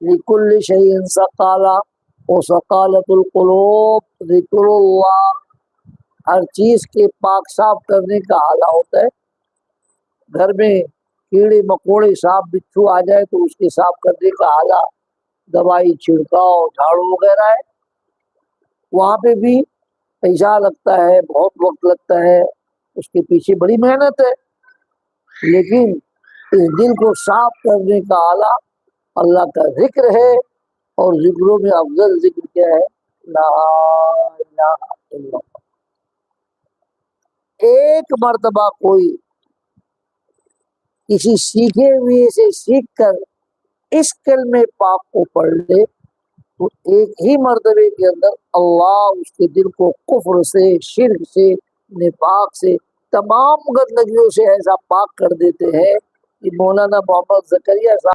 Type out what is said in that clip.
لکل شیء سقالا و سقالۃ القلوب ذکر اللہ، ہر چیز کے پاک صاف کرنے کا آلہ ہوتا ہے۔ گھر میں کیڑے مکوڑے سانپ بچھو آ جائے تو اس کے صاف کرنے کا آلہ دوائی چھڑکاؤ جھاڑو وغیرہ ہے۔ وہاں پہ بھی پیسہ لگتا ہے، بہت وقت لگتا ہے، اس کے پیچھے بڑی محنت ہے، لیکن اس دل کو صاف کرنے کا آلہ اللہ کا ذکر ہے، اور ذکروں میں افضل ذکر کیا ہے؟ لا الہ الا اللہ۔ ایک مرتبہ کوئی کسی سیکھے ہوئے سے سیکھ کر اس کلمہ پاک کو پڑھ لے تو ایک ہی مرتبے کے اندر اللہ اس کے دل کو کفر سے، شرک سے، نفاق سے، تمام گندگیوں سے ایسا پاک کر دیتے ہیں کہ مولانا محمد زکریا صاحب